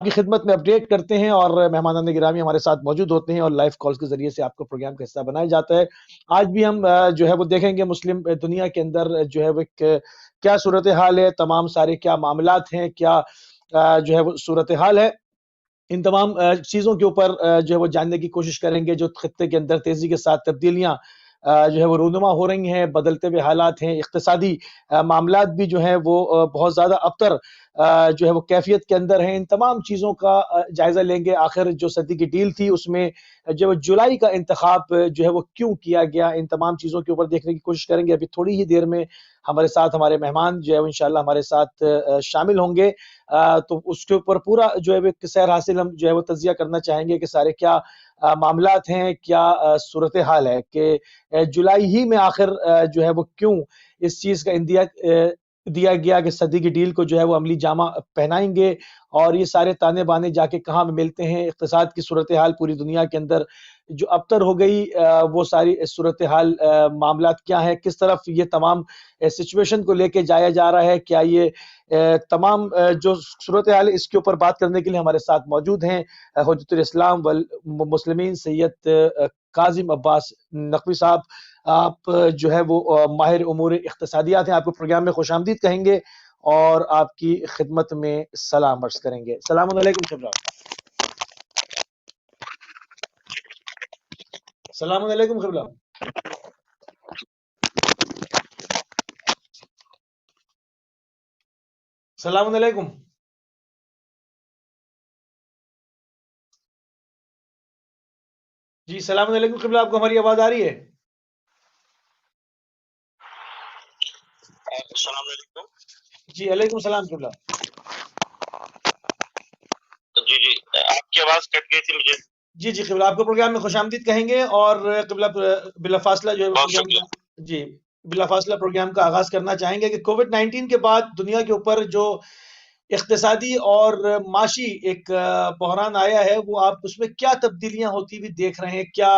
आपकी खिदमत में अपडेट करते हैं और मेहमान गिरामी हमारे साथ मौजूद होते हैं और लाइव कॉल्स के जरिए से आपको प्रोग्राम का हिस्सा बनाया जाता है। आज भी हम जो है वो देखेंगे मुस्लिम दुनिया के अंदर जो है वो एक क्या सूरत हाल है, तमाम सारे क्या मामलात हैं, क्या जो है वो सूरत हाल है। इन तमाम चीज़ों के ऊपर जो है वो जानने की कोशिश करेंगे जो खित्ते के अंदर तेज़ी के साथ तब्दीलियाँ जो है वो रूनुमा हो रही हैं, बदलते हुए हालात हैं, इक़्तिसादी मामलात भी जो हैं वो बहुत ज़्यादा अबतर जो है वो कैफ़ियत के अंदर हैं। इन तमाम चीज़ों का जायज़ा लेंगे। आखिर जो सदी की डील थी उसमें जो जुलाई का इंतख़ाब जो है वो क्यों किया गया? इन तमाम चीज़ों के ऊपर देखने की कोशिश करेंगे। अभी थोड़ी ही देर में हमारे साथ हमारे मेहमान जो है वो इंशाअल्लाह हमारे साथ शामिल होंगे। तो उसके ऊपर पूरा जो है वो एक सैर हासिल हम जो है वो तज़िया करना चाहेंगे कि सारे क्या मामलात हैं, क्या सूरत हाल है कि जुलाई ही में आखिर जो है वो क्यों इस चीज़ का इंदिया दिया गया कि सदी की डील को जो है वो अमली जामा पहनाएँगे और ये सारे ताने-बाने जाके कहाँ मिलते हैं, इक़्तिसाद की सूरत हाल पूरी दुनिया के अंदर जो अबतर हो गई वो सारी सूरत हाल मामलात क्या हैं, किस तरफ ये तमाम सिचुएशन को लेके जाया जा रहा है, क्या ये तमाम जो सूरत हाल है इसके ऊपर बात करने के लिए हमारे साथ मौजूद हैं हुज्जतुल इस्लाम वल मुस्लिमीन सैयद काज़िम अब्बास नकवी साहब। आप जो है वो माहिर उमूर इख्तिसादियात हैं, आपको प्रोग्राम में खुशामदीद कहेंगे और आपकी खिदमत में सलाम अर्ज़ करेंगे। सलाम अलैकुम क़िबला। सलाम अलैकुम क़िबला। सलाम अलैकुम। जी, सलाम अलैकुम क़िबला, आपको हमारी आवाज़ आ रही है? अस्सलाम वालेकुम। जी, अलैकुम सलाम क़िबला। जी, जी। आपकी आवाज़ कट गई थी मुझे। जी, जी क़िबला, आपको प्रोग्राम में खुशामदीद कहेंगे और क़िबला बिला फ़ासिला जो है बहुत प्रोग्राम शुक्रिया। का जी, बिला फ़ासिला प्रोग्राम का आगाज़ करना चाहेंगे कि कोविड-19 के बाद दुनिया के ऊपर जो इक़्तिसादी और माशी एक बहरान आया है, वो आप उसमें क्या तब्दीलियाँ होती हुई देख रहे हैं? क्या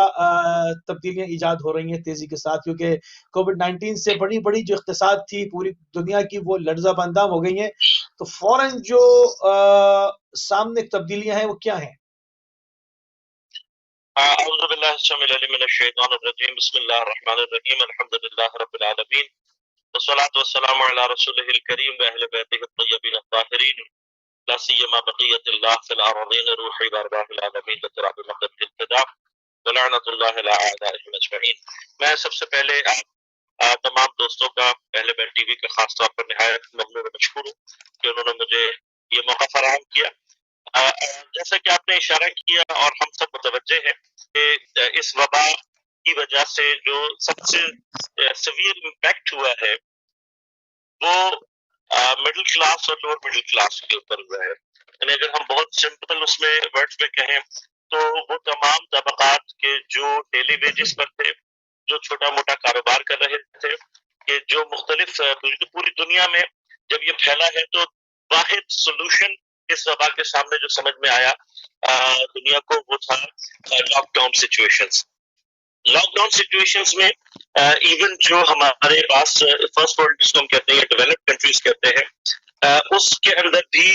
तब्दीलियाँ ईजाद हो रही हैं तेज़ी के साथ? क्योंकि कोविड-19 से बड़ी-बड़ी जो इक़्तिसाद थी पूरी दुनिया की वो लर्ज़ा-बंदाम हो गई हैं। तो फ़ौरन जो सामने तब्दीलियाँ हैं, वो क्या हैं? अऊज़ु बिल्लाहि अस्समीउल अलीम मिनश शैतानिर रजीम। बिस्मिल्लाहिर रहमानिर रहीम। अल्हम्दुलिल्लाहि रब्बिल आलमीन। वस्सलातु वस्सलामु अला रसूलिहिल करीम व अहलि बैतिहित तय्यबीन अत्ताहिरीन। ला सिय्यमा बक़िय्यतुल्लाह फ़िल अरज़ीन रूही व अरवाहिल आलमीन लितराबि मक़दिल इब्तिदा व लअनतुल्लाहि अला अअदाइहिम अजमईन। मैं सबसे पहले तमाम दोस्तों का अहले बैत टीवी का खास तौर पर निहायत ममनून व मशकूर हूँ कि उन्होंने मुझे ये मौका फराहम किया। जैसा कि आपने इशारा किया और हम सब मुतवज्जे हैं कि इस वबा की वजह से जो सबसे सीवियर इम्पैक्ट हुआ है वो मिडिल क्लास और लोअर मिडिल क्लास के ऊपर हुआ है। यानी अगर हम बहुत सिंपल उसमें वर्ड्स में कहें तो वो तमाम तबकात के जो डेली वेजेस पर थे, जो छोटा-मोटा कारोबार कर रहे थे, कि जो मुख्तलिफ पूरी दुनिया में जब ये फैला है तो वाहिद सॉल्यूशन इस वबा के सामने जो समझ में आया दुनिया को वो था लॉकडाउन सिचुएशंस। लॉकडाउन सिचुएशंस में इवन जो हमारे पास फर्स्ट वर्ल्ड जिसको हम कहते हैं डेवलप्ड कंट्रीज कहते हैं उसके अंदर भी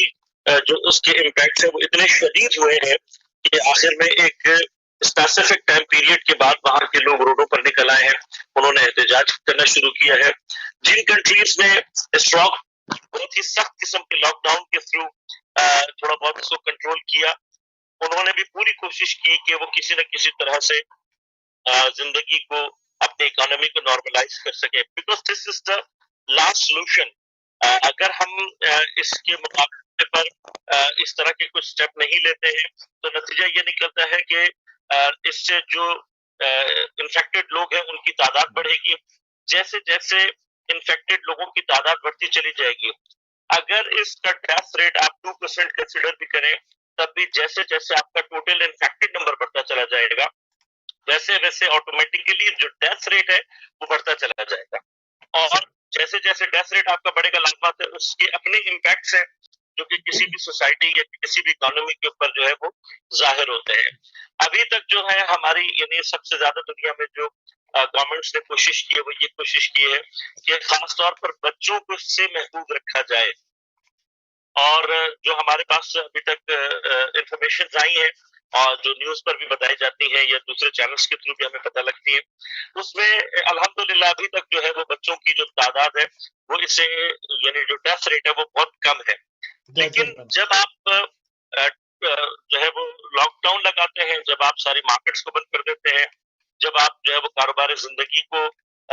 जो उसके इम्पैक्ट है वो इतने शदीद हुए हैं कि आखिर में एक स्पेसिफिक टाइम पीरियड के बाद बाहर के लोग रोडों पर निकल आए हैं, उन्होंने एहतजाज करना शुरू किया है। जिन कंट्रीज ने स्ट्रॉन्ग बहुत ही सख्त किस्म के लॉकडाउन के थ्रू थोड़ा बहुत इसको कंट्रोल किया, उन्होंने भी पूरी कोशिश की कि वो किसी न किसी तरह से जिंदगी को अपनी इकोनॉमी को नॉर्मलाइज कर सके, because this is the last solution. अगर हम इसके मुकाबले पर इस तरह के कुछ स्टेप नहीं लेते हैं तो नतीजा ये निकलता है कि इससे जो इन्फेक्टेड लोग हैं उनकी तादाद बढ़ेगी। जैसे जैसे इन्फेक्टेड लोगों की तादाद बढ़ती चली जाएगी, अगर इसका डेथ रेट आप 2% कंसिडर भी करें, तब भी जैसे जैसे आपका टोटल इन्फेक्टेड नंबर बढ़ता चला जाएगा, वैसे वैसे ऑटोमेटिकली जो डेथ रेट है वो बढ़ता चला जाएगा। और जैसे जैसे डेथ रेट आपका बढ़ेगा, लाजमत है उसके अपने इम्पैक्ट्स हैं जो कि किसी भी सोसाइटी या किसी भी इकोनॉमी के ऊपर जो है वो जाहिर होते हैं। अभी तक जो है हमारी यानी सबसे ज्यादा दुनिया में जो गवर्नमेंट्स ने कोशिश की है वो ये कोशिश की है कि खास तौर पर बच्चों को इससे महफूज रखा जाए। और जो हमारे पास अभी तक इंफॉर्मेशन आई है और जो न्यूज पर भी बताई जाती है या दूसरे चैनल्स के थ्रू भी हमें पता लगती है, उसमें अल्हम्दुलिल्लाह अभी तक जो है वो बच्चों की जो तादाद है वो इससे यानी जो डेथ रेट है वो बहुत कम है। लेकिन जब आप जो है वो लॉकडाउन लगाते हैं, जब आप सारी मार्केट्स को बंद कर देते हैं, जब आप जो है वो कारोबार जिंदगी को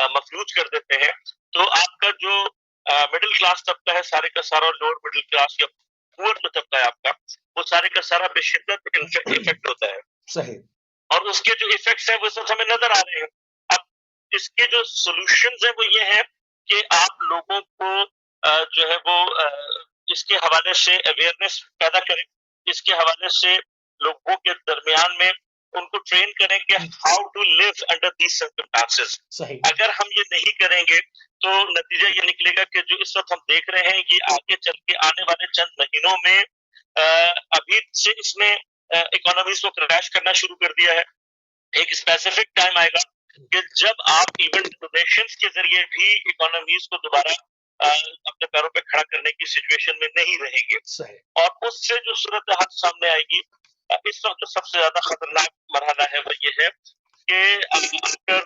मफलूज कर देते हैं, तो आपका जो मिडिल क्लास तबका है सारे का सारा, लोअर मिडिल क्लास या पुअर जो तबका है आपका, वो सारे का सारा बेशिद्दत इफेक्ट होता है। सही। और उसके जो इफेक्ट्स हैं वो इस वक्त हमें नजर आ रहे हैं। अब इसके जो सॉल्यूशंस हैं वो ये है कि आप लोगों को जो है वो इसके हवाले से अवेयरनेस पैदा करें, इसके हवाले से लोगों के दरमियान में उनको ट्रेन करें कि how to live under these circumstances. अगर हम ये नहीं करेंगे तो नतीजा ये निकलेगा कि जो इस वक्त हम देख रहे हैं ये आगे चल के आने वाले चंद महीनों में अभी से इसने इकोनॉमीज को क्रैश करना शुरू कर दिया है। एक स्पेसिफिक टाइम आएगा कि जब आप इवन डोनेशंस के जरिए भी इकोनॉमीज को दोबारा अपने पैरों पे खड़ा करने की सिचुएशन में नहीं रहेंगे। और उससे जो सूरत हाल सामने आएगी, इस वक्त जो सबसे ज्यादा खतरनाक मरहला है वो ये है कि after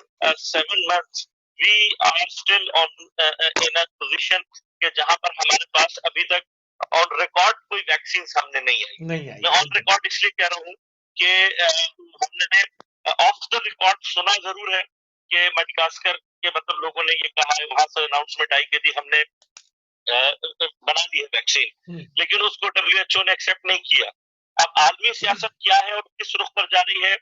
7 months we are still on in a position कि जहां पर हमारे पास अभी तक ऑन रिकॉर्ड कोई वैक्सीन सामने नहीं आई। मैं ऑन रिकॉर्ड इसलिए कह रहा हूँ कि हमने ऑफ द रिकॉर्ड सुना जरूर है कि मडगास्कर के मतलब लोगों ने ये कहा है, वहां से अनाउंसमेंट आई कि हमने बना दी है वैक्सीन, लेकिन उसको WHO ने एक्सेप्ट नहीं किया। अब आलमी सियासत क्या है और किस रुख पर जा रही है,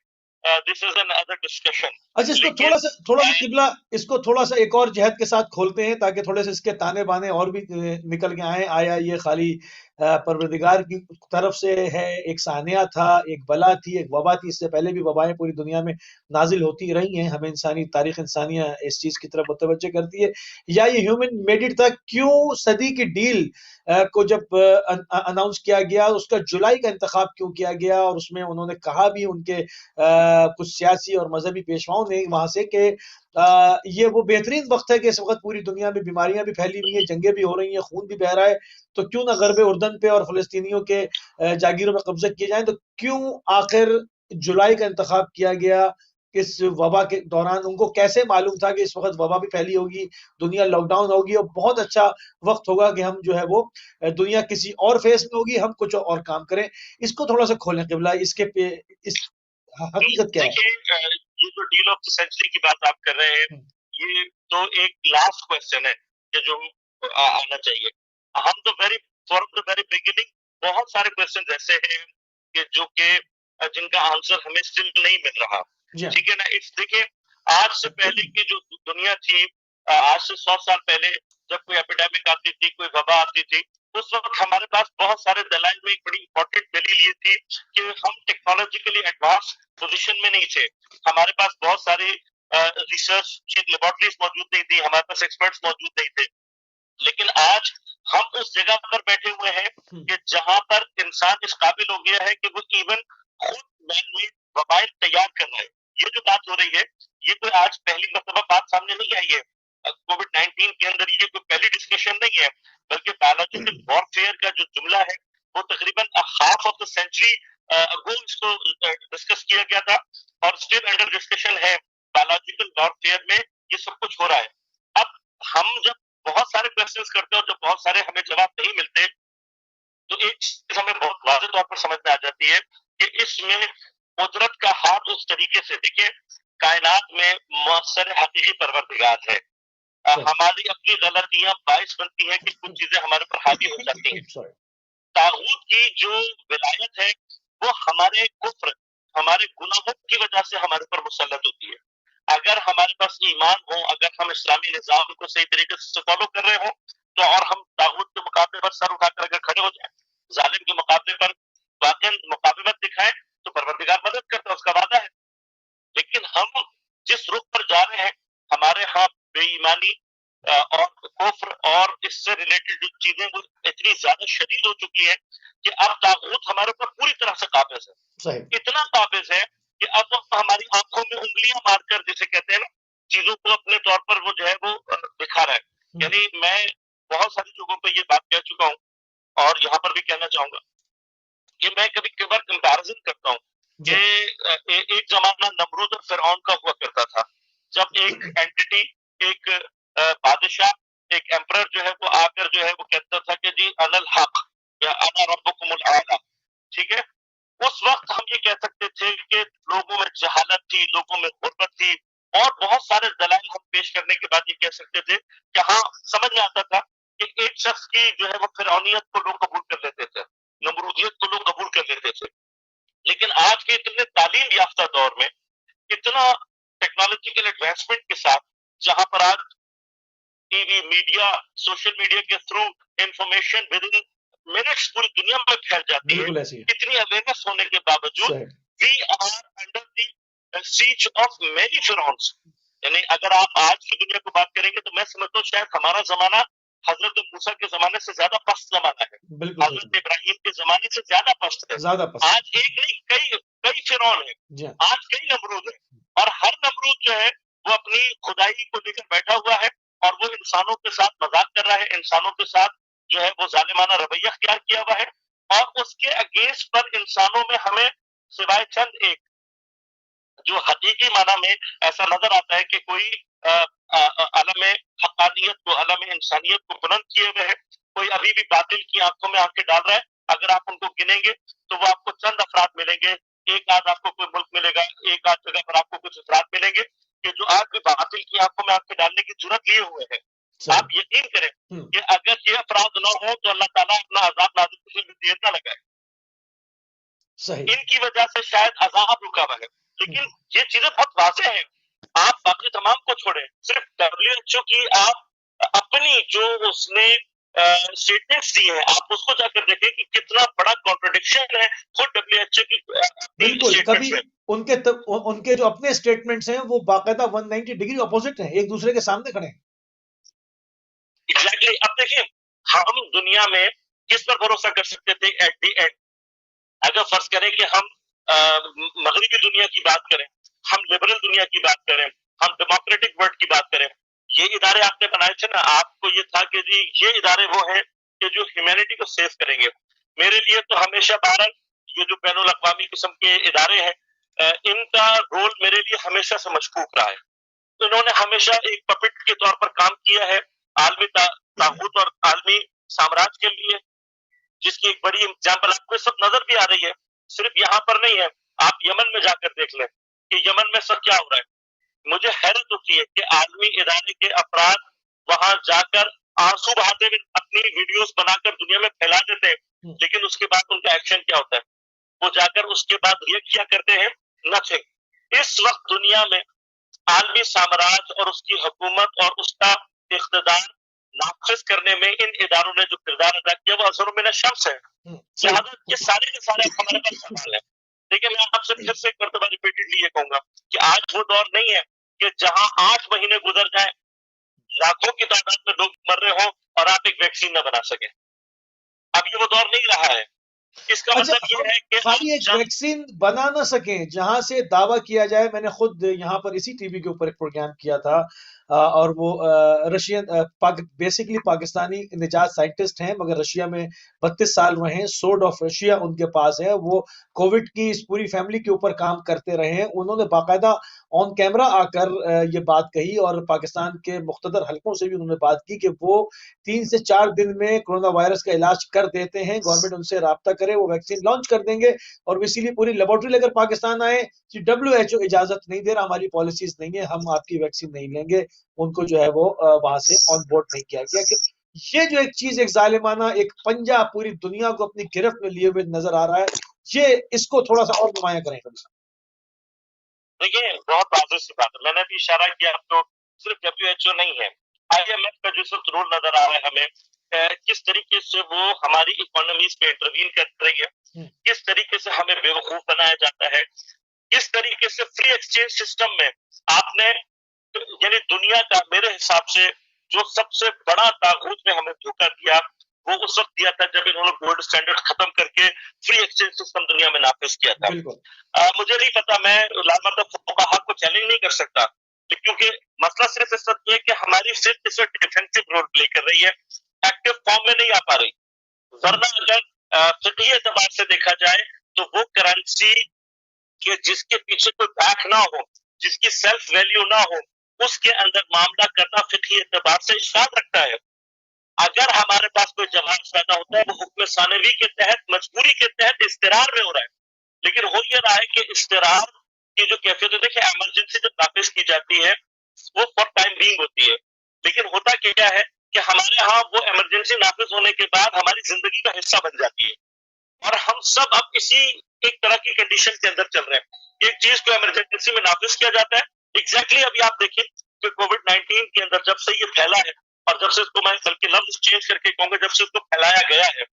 this is an other discussion. अच्छा, इसको थोड़ा सा किबला, इसको थोड़ा सा एक और जहत के साथ खोलते हैं ताकि थोड़े से इसके ताने बाने और भी निकल के आए। आया ये खाली परवरदिगार की तरफ से है, एक सानिया था, एक बला थी, एक वबा थी। इससे पहले भी वबाएं पूरी दुनिया में नाजिल होती रही हैं। हमें इंसानी तारीख इंसानिया इस चीज की तरफ मुतवज्जह करती है। या ये ह्यूमन मेड इट था? क्यों सदी की डील को जब अनाउंस किया गया, उसका जुलाई का इंतखाब क्यों किया गया? और उसमें उन्होंने कहा भी, उनके कुछ सियासी और मजहबी पेशवाओं ने वहां से कि ये वो बेहतरीन वक्त है कि इस वक्त पूरी दुनिया में बीमारियां भी फैली हुई हैं, जंगें भी हो रही हैं, खून भी बह रहा है, तो क्यों ना गरबे उर्दन पे और फलस्तीनियों के जागीरों में कब्जा किए जाए। तो क्यों आखिर जुलाई का इंतखाब किया गया इस वबा के दौरान? उनको कैसे मालूम था कि इस वक्त वबा भी फैली होगी, दुनिया लॉकडाउन होगी और बहुत अच्छा वक्त होगा कि हम जो है वो दुनिया किसी और फेस में होगी, हम कुछ और काम करें? इसको थोड़ा सा खोलें किबला, इसके पे इस हकीकत क्या है? देखिए, ये जो डील ऑफ द सेंचुरी की बात आप कर रहे हैं, ये तो एक लास्ट क्वेश्चन है कि जो आना चाहिए। हम तो फ्रॉम द वेरी बिगिनिंग बहुत सारे क्वेश्चन ऐसे हैं कि जो कि जिनका आंसर हमें स्टिल नहीं मिल रहा। ठीक है ना? इस देखिए, आज से पहले की जो दुनिया थी, आज से 100 साल पहले जब कोई एपिडेमिक आती थी, कोई वबा आती थी, उस वक्त हमारे पास बहुत सारे दलाइल में एक बड़ी इंपॉर्टेंट दलील ये थी कि हम टेक्नोलॉजिकली एडवांस पोजीशन में नहीं थे। हमारे पास बहुत सारी रिसर्च लेबोरेटरीज मौजूद नहीं थी, हमारे पास एक्सपर्ट्स मौजूद नहीं थे। लेकिन आज हम उस जगह पर बैठे हुए हैं कि जहां पर इंसान इस काबिल हो गया है कि वो इवन खुद मैन मेड वबाइल तैयार कर रहा है। ये जो बात हो रही है, ये कोई आज पहली मरतबा बात सामने नहीं आई है। कोविड-19 के अंदर ये कोई पहली डिस्कशन नहीं है, बल्कि बायोलॉजिकल वॉरफेयर का जो जुमला है वो तकरीबन half of the century ago इसको डिस्कस किया गया था और स्टिल अंडर डिस्कशन है। बायोलॉजिकल वॉरफेयर में ये सब कुछ हो रहा है। अब हम जब बहुत सारे क्वेश्चंस करते हैं और जब बहुत सारे हमें जवाब नहीं मिलते, तो एक चीज हमें बहुत वाज़ेह तौर पर समझ में आ जाती है कि इसमें कुदरत का हाथ उस तरीके से, देखिए, कायनात में मौसर हकीकी परवरदिगार है। हमारी अपनी गलतियां बाइस बनती है कि कुछ चीजें हमारे पर हावी हो जाती हैं। तागूत की जो विलायत है वो हमारे कुफ्र, हमारे गुनाहों की वजह से हमारे ऊपर मुसल्लत होती है। अगर हमारे पास ईमान हो, अगर हम इस्लामी निज़ाम को सही तरीके से फॉलो कर रहे हो, तो और हम तागूत के मुकाबले पर सर उठाकर अगर खड़े हो जाए, जालिम के मुकाबले पर वाकई मुकाबलत दिखाएं, तो परवरदिगार मदद करता है, उसका वादा है। लेकिन हम जिस रुख पर जा रहे हैं, हमारे यहाँ बेईमानी और कुफ्र और इससे रिलेटेड जो चीजें वो इतनी ज्यादा शदीद हो चुकी है कि अब तागूत हमारे ऊपर पूरी तरह से काबिज है। इतना काबिज है कि अब वो हमारी आंखों में उंगलियां मारकर, जिसे कहते हैं ना, चीजों को अपने तौर पर वो जो है वो दिखा रहा है। यानी मैं बहुत सारी जगहों पर ये बात कह चुका हूँ और यहाँ पर भी कहना चाहूंगा कि मैं कभी कभार कंपैरिजन करता हूँ कि एक जमाना नमरूद और फिरौन का हुआ करता था, जब एक एंटिटी, एक बादशाह, एक एम्परर जो है वो आकर जो है वो कहता था कि जी अनल हक या अना रब्बुकुमुल आला, ठीक है। उस वक्त हम ये कह सकते थे कि लोगों में जहालत थी, लोगों में गुर्बत थी, और बहुत सारे दलाइल हम पेश करने के बाद ये कह सकते थे कि हाँ, समझ में आता था कि एक शख्स की जो है वो फिरौनियत को लोग कबूल कर लेते थे, नमरूदियत को लोग कबूल कर लेते थे। लेकिन आज के इतने तालीम याफ्ता दौर में, इतना टेक्नोलॉजिकल एडवांसमेंट के साथ, जहां पर आज टीवी, मीडिया, सोशल मीडिया के through information with in minutes पूरी दुनिया में फैल जाती है, इतनी अवेयरनेस होने के बावजूद we are under the siege of many pharaohs. यानी अगर आप आज की दुनिया को बात करेंगे तो मैं समझता हूँ शायद हमारा जमाना हजरत मूसा के जमाने से ज्यादा पस्त जमाना है, हजरत इब्राहिम के जमाने से ज्यादा पस्त है। आज एक नहीं कई कई फिरौन है, आज कई नमरूद है, और हर नमरूद जो है वो अपनी खुदाई को लेकर बैठा हुआ है और वो इंसानों के साथ मजाक कर रहा है, इंसानों के साथ जो है वो जालिमाना रवैया अख्तियार किया हुआ है, और उसके अगेंस्ट पर इंसानों में हमें सिवाय चंद एक जो हकीकी माना में ऐसा नजर आता है कि कोई अलम हक्कानियत को, अलम इंसानियत को बुलंद किए हुए है, कोई अभी भी बातिल की आंखों में आंखें डाल रहा है। अगर आप उनको गिनेंगे तो वो आपको चंद अफराद मिलेंगे, एक आध आपको कोई मुल्क मिलेगा, एक आध जगह पर आपको कुछ अफराद मिलेंगे कि जो आज भी बातिल की आंखों में आंखें डालने की जुर्रत लिए हुए हैं। आप यकीन करें कि अगर ये अफराद न हो तो अल्लाह ताला अपना अजाब नाज़िल करने में देर न लगाए। इनकी वजह से शायद अजाब रुका हुआ है, लेकिन ये चीजें बहुत वाज़ेह हैं। आप बाकी तमाम को छोड़ें, सिर्फ WHO की आप अपनी जो उसने स्टेटमेंट्स दी है, आप उसको जाकर देखें कि कितना बड़ा कॉन्ट्रडिक्शन है खुद WHO की। बिल्कुल, कभी उनके जो अपने स्टेटमेंट्स हैं वो बाकायदा 190 डिग्री अपोजिट हैं, एक दूसरे के सामने खड़े हैं। एग्जैक्टली। अब देखिए, हम दुनिया में किस पर भरोसा कर सकते थे एट द एंड? अगर फर्ज करें कि हम मगरिबी दुनिया की बात करें, हम लिबरल दुनिया की बात करें, हम डेमोक्रेटिक वर्ल्ड की बात करें, ये इदारे आपने बनाए थे ना, आपको ये था कि जी ये इदारे वो हैं कि जो ह्यूमैनिटी को सेव करेंगे। मेरे लिए तो हमेशा भारत, ये जो बैनुल अक़वामी किस्म के इदारे हैं, इनका रोल मेरे लिए हमेशा से मशकूक रहा है। तो इन्होंने हमेशा एक पपेट के तौर पर काम किया है आलमी तागूत और आलमी साम्राज्य के लिए, जिसकी एक बड़ी एग्जाम्पल आपको सब नजर भी आ रही है। सिर्फ यहाँ पर नहीं है, आप यमन में जाकर देख लें कि यमन में सब क्या हो रहा है। मुझे हैरत होती है कि आलमी इदारे के अफराद वहां जाकर आंसू बहाते हुए अपनी वीडियोस बनाकर दुनिया में फैला देते हैं, लेकिन उसके बाद उनका एक्शन क्या होता है? वो जाकर उसके बाद रिएक्ट क्या करते हैं? नथिंग। इस वक्त दुनिया में आलमी साम्राज्य और उसकी हुकूमत और उसका इख्तिदार नाफिज करने में इन इदारों ने जो किरदार अदा किया वो असर में शम्स है। लिहाजा ये सारे के सारे हमारे पास सवाल है। देखिए, मैं आपसे फिर से एक मरतबा रिपीटेडली ये कहूंगा कि आज वो दौर नहीं है कि जहां 8 महीने गुजर जाए, लाखों की तादाद में लोग मर रहे हो और आप एक वैक्सीन न बना सके। अब ये वो दौर नहीं रहा है। इसका मतलब ये है कि खाली एक वैक्सीन बना ना सके जहां से दावा किया जाए। मैंने खुद यहाँ पर इसी टीवी के ऊपर एक प्रोग्राम किया था और वो रशियन बेसिकली पाकिस्तानी निजात साइंटिस्ट हैं, मगर रशिया में 32 साल रहे हैं, सोर्ड ऑफ रशिया उनके पास है। वो कोविड की इस पूरी फैमिली के ऊपर काम करते रहे हैं। उन्होंने बाकायदा ऑन कैमरा आकर ये बात कही और पाकिस्तान के मुख्तदर हलकों से भी उन्होंने बात की कि वो 3 से 4 दिन में कोरोना वायरस का इलाज कर देते हैं, गवर्नमेंट उनसे राब्ता करे, वो वैक्सीन लॉन्च कर देंगे। और इसीलिए पूरी लेबोरेटरी लेकर पाकिस्तान आए कि WHO इजाजत नहीं दे रहा, हमारी पॉलिसीज नहीं है, हम आपकी वैक्सीन नहीं लेंगे। उनको जो है वो वहां से ऑन बोर्ड नहीं किया गया। कि ये जो एक चीज, एक जालिमाना एक पंजा पूरी दुनिया को अपनी गिरफ्त में लिए हुए नजर आ रहा है, ये इसको थोड़ा सा और नुमाया करें। देखिए, बहुत वाज़ेह सी बात है, मैंने भी इशारा किया, तो सिर्फ WHO नहीं है, IMF का जो सब रोल नजर आ रहा है हमें, किस तरीके से वो हमारी इकोनॉमीज पे इंटरवीन कर रही है, किस तरीके से हमें बेवकूफ बनाया जाता है, किस तरीके से फ्री एक्सचेंज सिस्टम में आपने, यानी दुनिया का मेरे हिसाब से जो सबसे बड़ा तागूत में हमें धोखा दिया वो उस वक्त दिया था जब इन्होंने गोल्ड स्टैंडर्ड खत्म करके फ्री एक्सचेंज सिस्टम दुनिया में नाफिज किया था। मुझे नहीं पता, मैं लामत फुक़हा को चैलेंज नहीं कर सकता, क्योंकि मसला सिर्फ इस वक्त ये कि हमारी सिर्फ इस वक्त डिफेंसिव रोल प्ले कर रही है, एक्टिव फॉर्म में नहीं आ पा रही। वरना अगर फिक्ही एतबार से देखा जाए तो वो करेंसी कि जिसके पीछे कोई बैक ना हो, जिसकी सेल्फ वैल्यू ना हो, उसके अंदर मामला करना फिक्ही एतबार से इश्काल रखता है। अगर हमारे पास कोई जवाब पैदा होता है वो हुक्म सानवी के तहत, मजबूरी के तहत इस्तिरार में हो रहा है, लेकिन हो ये रहा है कि इस्तिरार की जो कैफियत है, देखिए इमरजेंसी जब नाफिज की जाती है वो फॉर टाइम बीइंग होती है, लेकिन होता क्या है कि हमारे यहाँ वो इमरजेंसी नाफिज होने के बाद हमारी जिंदगी का हिस्सा बन जाती है और हम सब अब इसी एक तरह की कंडीशन के अंदर चल रहे हैं। एक चीज को इमरजेंसी में नाफिज किया जाता है, एग्जैक्टली अभी आप देखिए कि कोविड-19 के अंदर जब से ये फैला है और जब से इसको मैं बल्कि लफ्ज चेंज करके कहूंगा जब से इसको फैलाया गया है,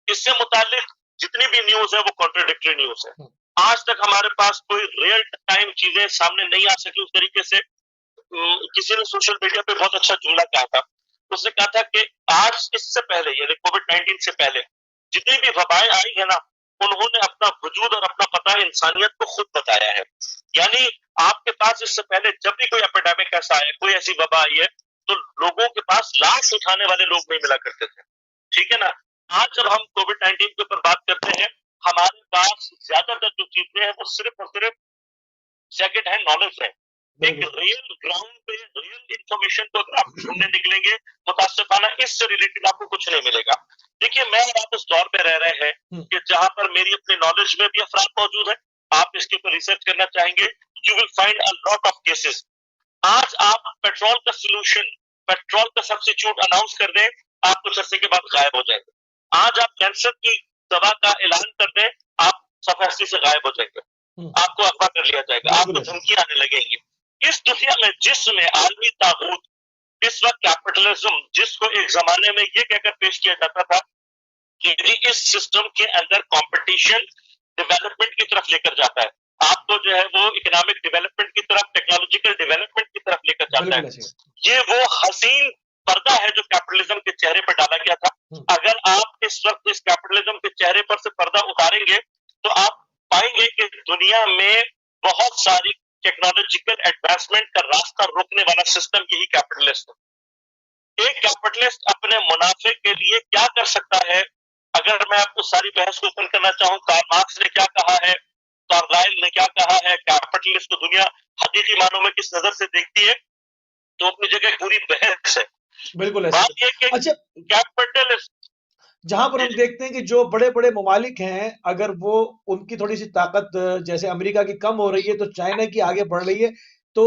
इससे मुतालिक जितनी भी न्यूज है वो कॉन्ट्रोडिक्टरी न्यूज है। आज तक हमारे पास कोई रियल टाइम चीजें सामने नहीं आ सकी उस तरीके से। किसी ने सोशल मीडिया पे बहुत अच्छा जुमला कहा था, उसने कहा था कि आज इससे पहले यानी कोविड-19 से पहले जितनी भी वबाएं आई है ना, उन्होंने अपना वजूद और अपना पता इंसानियत को खुद बताया है। यानी आपके पास इससे पहले जब भी कोई एपिडेमिक ऐसा आया, कोई ऐसी वबा आई है, तो लोगों के पास लाश उठाने वाले लोग नहीं मिला करते थे, ठीक है ना। आज जब हम कोविड-19 के ऊपर बात करते हैं, हमारे पास ज्यादातर जो चीजें हैं वो सिर्फ और सिर्फ सेकंड हैंड नॉलेज है। एक रियल ग्राउंड पे रियल इंफॉर्मेशन को अगर आप ढूंढने निकलेंगे, मुतासिफाना इससे रिलेटेड आपको कुछ नहीं मिलेगा। देखिए मैं और आप उस दौर पे रह रहे हैं कि जहां पर मेरी अपनी नॉलेज में भी अफराद मौजूद है, आप इसके ऊपर रिसर्च करना चाहेंगे, you will find a lot of cases. आज आप पेट्रोल का सोल्यूशन, पेट्रोल का सब्स्टिट्यूट अनाउंस कर दें, आप कुछ अरसे के बाद गायब हो जाएंगे। आज आप कैंसर की दवा का ऐलान कर दें, आप सफाई से गायब हो जाएंगे, आपको अगवा कर लिया जाएगा, आपको धमकी आने लगेंगी। इस दुनिया में जिसमें आलमी ताबूत इस वक्त कैपिटलिज्म, जिसको एक जमाने में ये कहकर पेश किया जाता था कि इस सिस्टम के अंदर कंपटीशन डेवलपमेंट की तरफ लेकर जाता है, आपको जो है वो इकोनॉमिक डेवलपमेंट की तरफ, टेक्नोलॉजिकल डेवलपमेंट की तरफ लेकर जाता है। ये वो हसीन पर्दा है जो कैपिटलिज्म के चेहरे पर डाला गया था। अगर आप इस वक्त इस कैपिटलिज्म के चेहरे पर से पर्दा उतारेंगे तो आप पाएंगे कि दुनिया में बहुत सारी टेक्नोलॉजिकल एडवांसमेंट का रास्ता रोकने वाला सिस्टम यही कैपिटलिस्ट है। एक कैपिटलिस्ट अपने मुनाफे के लिए क्या कर सकता है, अगर मैं आपको सारी बहस को ओपन करना चाहूं, कार्ल मार्क्स ने क्या कहा है, कार्लाइल ने क्या कहा है, कैपिटलिस्ट को दुनिया हकीकी मानों में किस नजर से देखती है, तो अपनी जगह पूरी बहस है। बिल्कुल बात ये कि अच्छा, कैपिटलिस्ट जहां पर हम देखते हैं कि जो बड़े-बड़े ममालिक हैं, अगर वो उनकी थोड़ी-सी ताकत जैसे अमेरिका की कम हो रही है, तो चाइना की आगे बढ़ रही है, तो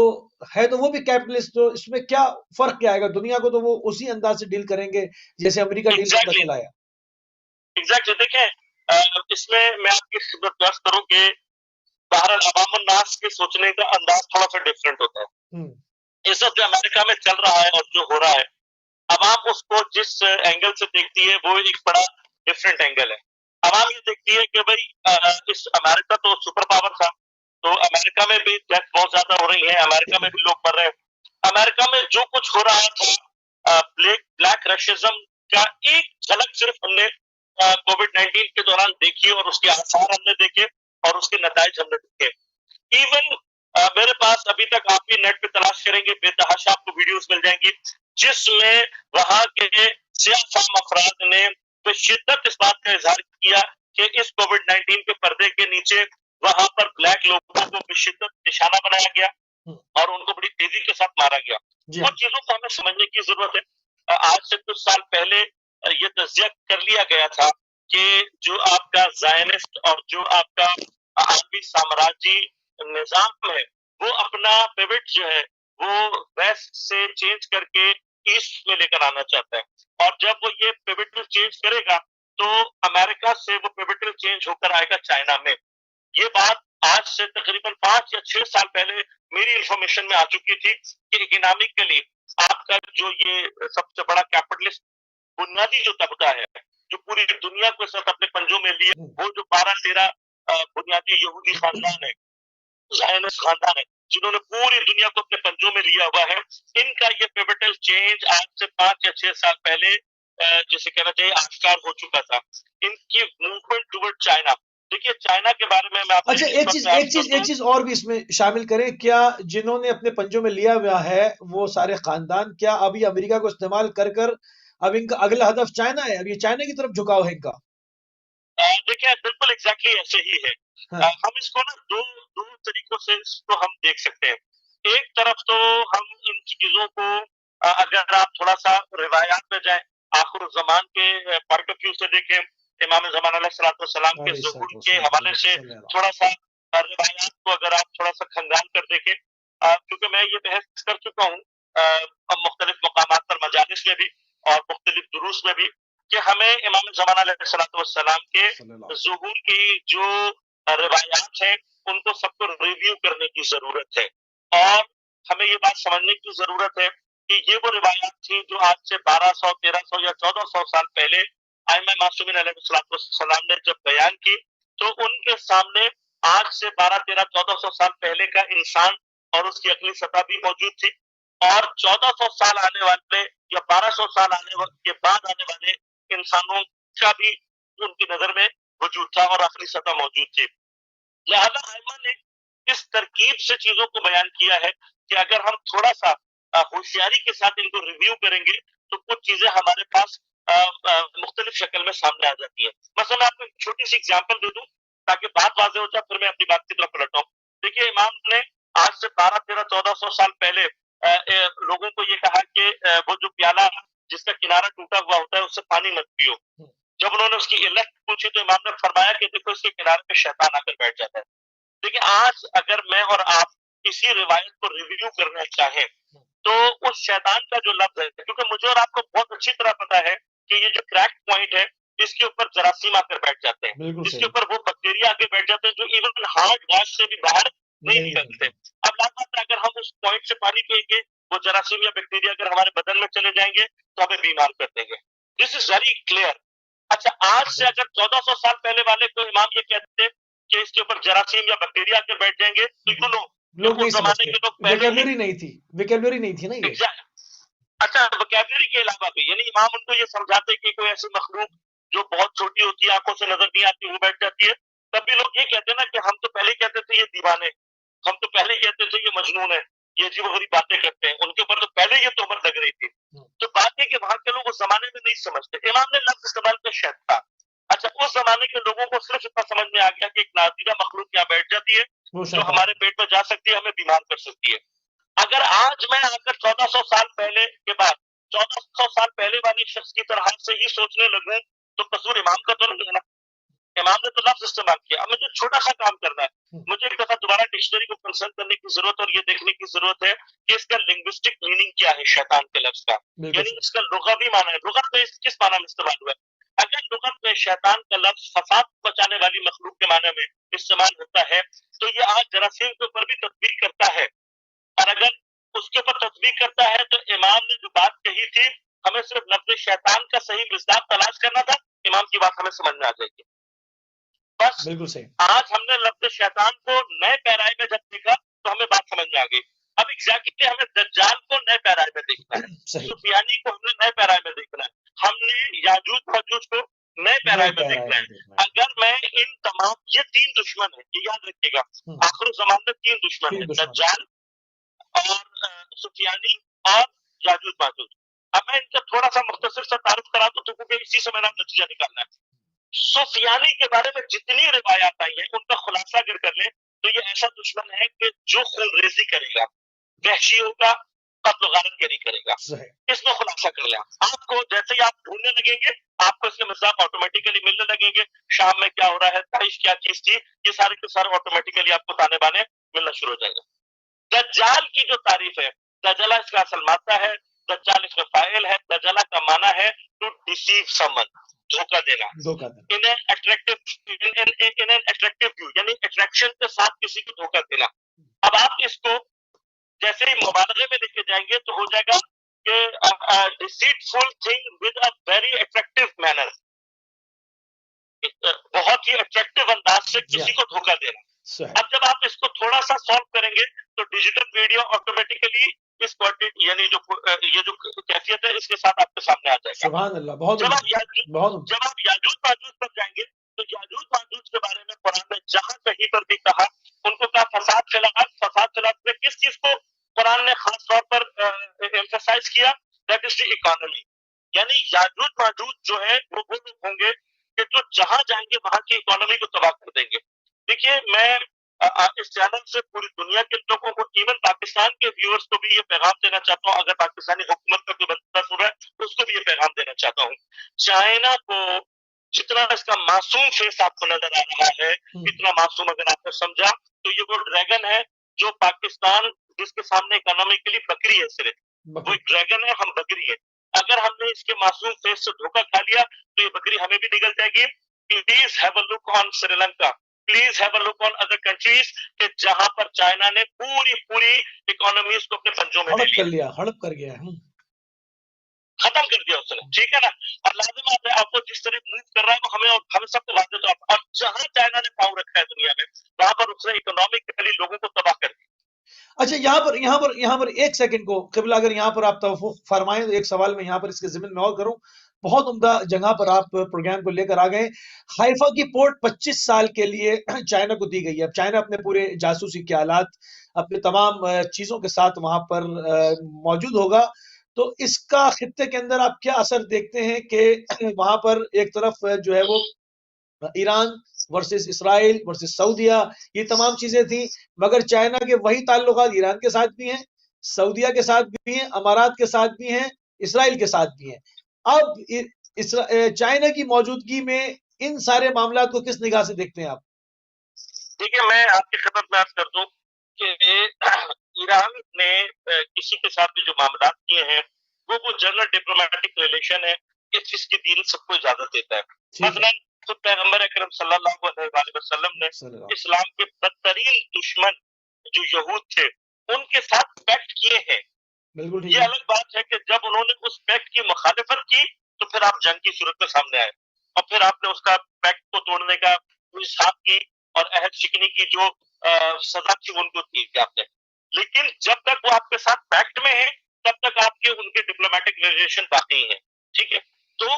है तो वो भी कैपिटलिस्ट, तो इसमें क्या फ़र्क क्या आएगा? दुनिया को तो वो उसी अंदाज़ से डील करेंगे, जैसे अमेरिका डील करता चला आया। एग्जैक्टली देखें, इसमें मैं आपकी खिदमत पेश करूं कि बहरहाल अवामुन नास के सोचने का अंदाज थोड़ा सा डिफरेंट होता है। इस वक्त जो अमेरिका में चल रहा है और जो हो रहा है, अवाम उसको जिस एंगल से देखती है वो एक बड़ा डिफरेंट एंगल है। अवाम ये देखती है कि भाई इस अमेरिका तो सुपर पावर था, तो अमेरिका में भी डेथ बहुत ज्यादा हो रही है, अमेरिका में भी लोग मर रहे हैं। अमेरिका में जो कुछ हो रहा था, ब्लैक रशिज्म का एक झलक सिर्फ हमने कोविड-19 के दौरान देखी और उसके आसार हमने देखे और उसके नताइज हमने देखे। इवन मेरे पास अभी तक आप भी नेट पे तलाश करेंगे, बेतहाशा आपको वीडियोस मिल जाएंगी जिसमें वहां के सियाफाम अफराद ने बेशिद्दत इस बात का इजहार किया कि इस कोविड-19 के पर्दे के नीचे वहां पर ब्लैक लोगों को बेशिद्दत निशाना बनाया गया और उनको बड़ी तेजी के साथ मारा गया। कुछ चीजों को हमें समझने की जरूरत है। आज से कुछ साल पहले ये तज्जिया कर लिया गया था कि जो आपका जायनिस्ट और जो आपका आलमी साम्राज्य निजाम है वो अपना पिवट जो है वो वेस्ट से चेंज करके ईस्ट में लेकर आना चाहता है, और जब वो ये पिवटल चेंज करेगा तो अमेरिका से वो पिवटल चेंज होकर आएगा चाइना में। ये बात आज से तकरीबन 5 या 6 साल पहले मेरी इंफॉर्मेशन में आ चुकी थी कि इकोनॉमिकली आपका जो ये सबसे बड़ा कैपिटलिस्ट बुनियादी जो तबका है जो पूरी दुनिया को साथ अपने पंजों में लिए, वो जो 12-13 बुनियादी यहूदी खानदान है, ज़ायनिस्ट खानदान है, जिन्होंने पूरी दुनिया को अपने पंजों में लिया हुआ है, इनका ये पिवटल चेंज आज से 5 या 6 साल पहले जिसे कहना चाहिए आविष्कार हो चुका था। इनकी मूवमेंट टुवर्ड चाइना, देखिए चाइना के बारे में मैं आपको अच्छा, एक चीज और भी इसमें शामिल करें क्या, जिन्होंने अपने पंजों में लिया हुआ है वो सारे खानदान क्या अभी अमेरिका को इस्तेमाल कर कर अब इनका अगला हदफ चाइना है, अब ये चाइना की तरफ झुकाव है इनका। देखिए बिल्कुल एग्जैक्टली ऐसे ही है। हाँ, हम इसको ना दो दो तरीकों से इसको हम देख सकते हैं। एक तरफ तो हम इन चीजों को अगर आप थोड़ा सा रिवायात में जाएं, आखिर जमान के पॉइंट ऑफ व्यू से देखें, इमाम ज़मान अलैहिस्सलाम के ज़ुहूर के हवाले से थोड़ा सा रिवायात को अगर आप थोड़ा सा खंगाल कर देखें, क्योंकि मैं ये बहस कर चुका हूँ मुख्तलिफ मकामात पर, मजालिस में भी और मुख्तलिफ दुरूस में भी, कि हमें इमाम ज़मान अलैहिस्सलाम के ज़ुहूर की जो रिवायात है उनको सबको रिव्यू करने की जरूरत है, और हमें ये बात समझने की जरूरत है कि ये वो रिवायात थी जो आज से 1200, 1300 या 1400 साल पहले आइमा मासूमीन अलैहिस्सलाम ने जब बयान की, तो उनके सामने आज से 12, 13, 1400 साल पहले का इंसान और उसकी अकली सतह भी मौजूद थी, और 1400 साल आने वाले या 1200 साल आने के बाद आने वाले इंसानों का भी उनकी नजर में वजूद था और अकली सतह मौजूद थी। लिहाजा आइमा ने इस तरकीब से चीजों को बयान किया है कि अगर हम थोड़ा सा होशियारी के साथ इनको रिव्यू करेंगे तो कुछ चीजें हमारे पास मुख्तलिफ शक्ल में सामने आ जाती है। मसलन आपको एक छोटी सी एग्जाम्पल दे दूं ताकि बात वाज़ेह हो जाए, फिर मैं अपनी बात की तरफ पलटता हूँ। देखिए, इमाम ने आज से 12, 13, 1400 साल पहले लोगों को ये कहा कि वो जो प्याला जिसका किनारा टूटा हुआ होता है उससे पानी मत पियो। जब उन्होंने उसकी इल्लत पूछी तो इमाम ने फरमाया कि देखो, इसके किनारे पे शैतान आकर बैठ जाता है। देखिए, आज अगर मैं और आप इसी रिवायत को रिव्यू करना चाहें तो उस शैतान का जो लफ्ज है, क्योंकि मुझे और आपको बहुत अच्छी तरह पता है कि ये जो क्रैक पॉइंट है इसके ऊपर जरासीम आकर बैठ जाते हैं, इसके ऊपर वो बैक्टीरिया आके बैठ जाते हैं जो इवन हार्ड वॉश से भी बाहर नहीं निकलते। अब बात है, अगर हम उस पॉइंट से पानी पिएंगे, वो जरासीम या बैक्टीरिया अगर हमारे बदन में चले जाएंगे तो हमें बीमार कर देंगे। This is very clear. अच्छा, आज से अगर 1400 साल पहले वाले को इमाम ये कहते कि इसके ऊपर जरासीम या बैक्टीरिया आकर बैठ जाएंगे, तो यू नो लोग नहीं जमाने समझते, के लोग पहले वोकैबुलरी नहीं थी, वोकैबुलरी नहीं थी ना ये। अच्छा, वोकैबुलरी के अलावा भी यानी इमाम उनको ये समझाते कि कोई ऐसी मखलूक जो बहुत छोटी होती है, आंखों से नजर नहीं आती, वो बैठ जाती है, तब भी लोग ये कहते हैं ना कि हम तो पहले कहते थे ये दीवाने, हम तो पहले कहते थे ये मजनून है, ये अजीब-गरीब बातें करते हैं, उनके ऊपर तो पहले ये तोहमत लग रही थी। तो बात है कि वहां के लोग उस जमाने में नहीं समझते। इमाम ने लफ्ज इस्तेमाल किया शैतान। अच्छा, उस जमाने के लोगों को सिर्फ इतना समझ में आ गया कि एक नाजीरा मखलूक यहाँ बैठ जाती है जो हमारे पेट में जा सकती है, हमें बीमार कर सकती है। अगर आज मैं आकर 1400 साल पहले के बाद 1400 साल पहले वाली शख्स की तरह से ही सोचने लगूं तो कसूर इमाम का तो नहीं है ना। इमाम ने तो लफ्ज इस्तेमाल किया। अब मुझे छोटा सा काम करना है, मुझे एक दफा दोबारा डिक्शनरी को कंसल्ट करने की जरूरत और ये देखने की जरूरत है कि इसका लिंग्विस्टिक मीनिंग क्या है शैतान के लफ्ज का, यानी इसका लुग़वी माना है, लुगत में किस माना में इस्तेमाल हुआ है। अगर लुगत में शैतान का लफ्ज फसाद बचाने वाली मखलूक के माने में इस्तेमाल होता है तो ये आज जरासीम के ऊपर भी तदबीर करता है, और अगर उसके ऊपर तस्वीर करता है तो इमाम ने जो बात कही थी, हमें सिर्फ लफ्ज शैतान का सही मिज़दाक तलाश करना था, इमाम की बात हमें समझ में आ जाएगी। बस बिल्कुल सही। आज हमने लफ्ज शैतान को नए पैराए में जब देखा तो हमें बात समझ में आ गई। अब एग्जैक्टली हमें दज्जाल को नए पैराए में देखना है, सुफियानी को हमने नए पैराए में देखना है, हमने याजूज माजूज को नए पैराए में देखना है। अगर मैं इन तमाम, ये तीन दुश्मन है, ये याद रखिएगा, आखिर ज़मान में तीन दुश्मन है, दज्जाल और सुफियानी और याजूज माजूज। अब मैं इनका थोड़ा सा मुख्तसर सा तारुफ करा दूं तो क्योंकि इसी से मैंने नतीजा निकालना है। सुफियानी के बारे में जितनी रिवायात आई है उनका खुलासा अगर कर ले तो ये ऐसा दुश्मन है कि जो खूनरेजी करेगा, वहशी होगा, कत्ल गारतगिरी करेगा, इसमें खुलासा कर लिया। आपको जैसे ही आप ढूंढने लगेंगे आपको इसके मिज़ाक ऑटोमेटिकली मिलने लगेंगे, शाम में क्या हो रहा है, ताइश क्या चीज थी, ये सारे के सारे ऑटोमेटिकली आपको ताने बाने मिलना शुरू हो जाएगा। दज्जाल की जो तारीफ है, दज्जाला इसका असल मादा है, दज्जाल इसका फाइल है, दज्जाला का माना है टू डिसीव समवन, धोखा देना, इन एन अट्रैक्टिव व्यू, यानी अट्रैक्शन के साथ किसी को धोखा देना। अब आप इसको जैसे ही मुबालगे में लेके जाएंगे तो हो जाएगा कि deceitful thing with a very attractive manner, बहुत ही अट्रैक्टिव अंदाज से किसी को धोखा देना। अब जब आप इसको थोड़ा सा सॉल्व करेंगे तो डिजिटल वीडियो ऑटोमेटिकली इस क्वांटिटी यानी जो ये जो कैफियत है इसके साथ आपके सामने आ जाएगा। सुभान अल्लाह, बहुत जब आप याजूज माजूज पर जाएंगे तो याजूज माजूज के बारे में कुरान ने जहां कहीं पर भी कहा, उनको कहा फसाद फैला किस चीज को कुरान ने खास तौर पर एम्फसाइज किया, दैट इज द इकोनॉमी। यानी याजूज माजूज जो है वो लोग होंगे कि जो जहां जाएंगे वहां की इकोनॉमी को तबाह कर देंगे। देखिए, मैं इस चैनल से पूरी दुनिया के लोगों को, इवन पाकिस्तान के व्यूअर्स को भी ये पैगाम देना चाहता हूँ, अगर पाकिस्तानी हुकूमत का कोई बंदा सुन रहा है तो उसको भी ये पैगाम देना चाहता हूँ। चाइना को जितना इसका मासूम फेस आपको नजर आ रहा है, इतना मासूम अगर आपने समझा तो ये वो ड्रैगन है जो पाकिस्तान, जिसके सामने इकोनॉमिकली बकरी है सिर्फ, वो एक ड्रैगन है, हम बकरी है। अगर हमने इसके मासूम फेस से धोखा खा लिया तो ये बकरी हमें भी निगल जाएगी। Please have a look on Sri Lanka, please have a look on other countries कि जहां पर चाइना ने पूरी पूरी इकोनॉमीज को अपने पंजों में हड़प कर गया, खत्म कर दिया उसने, ठीक है ना। और लाजिम बात है, आपको जिस तरह मूव कर रहा है वो हमें सबको वादे तो, और जहां चाइना ने पाँव रखा है दुनिया में वहां पर उसने इकोनॉमिकली लोगों को तबाह कर दिया। अच्छा, यहाँ पर एक सेकंड को क़िबला, अगर यहाँ पर आप तवफ़्फ़ुक़ फरमाएं तो एक सवाल मैं यहाँ पर इसके ज़िम्न में और करूं। बहुत उम्दा जगह पर आप प्रोग्राम को लेकर आ गए। हाइफा की पोर्ट 25 साल के लिए चाइना को दी गई है। अब चाइना अपने पूरे जासूसी के आलात, अपने तमाम चीजों के साथ वहां पर मौजूद होगा। तो इसका खित्ते के अंदर आप क्या असर देखते हैं कि वहां पर एक तरफ जो है वो ईरान वर्सेस इसराइल वर्सेस सऊदिया, ये तमाम चीजें थी, मगर चाइना के वही ताल्लुकात ईरान के साथ भी हैं, सऊदिया के साथ भी हैं, अमारात के साथ भी हैं, इसराइल के साथ भी हैं। अब चाइना की मौजूदगी में इन सारे मामला को किस निगाह से देखते हैं आप? देखिए, मैं आपकी खिदमत में अर्ज कर दूं कि ईरान ने किसी के साथ भी जो मामला किए हैं वो जनरल डिप्लोमेटिक रिलेशन है, इस चीज की डील सबको इजाजत देता है। मसलन तो पैगंबर अकरम सल्लल्लाहु अलैहि वसल्लम ने इस्लाम के बदतरीन दुश्मन जो यहूद थे उनके साथ पैक्ट किए हैं। ये अलग बात है कि जब उन्होंने उस पैक्ट की मुखालिफत की तो फिर आप जंग की सूरत में सामने आए और फिर आपने उसका पैक्ट को तोड़ने का हिसाब की और अहद शिकनी की जो सजा थी उनको दी आपने। लेकिन जब तक वो आपके साथ पैक्ट में है तब तक आपके उनके डिप्लोमेटिक रिलेशन बाकी हैं, ठीक है। तो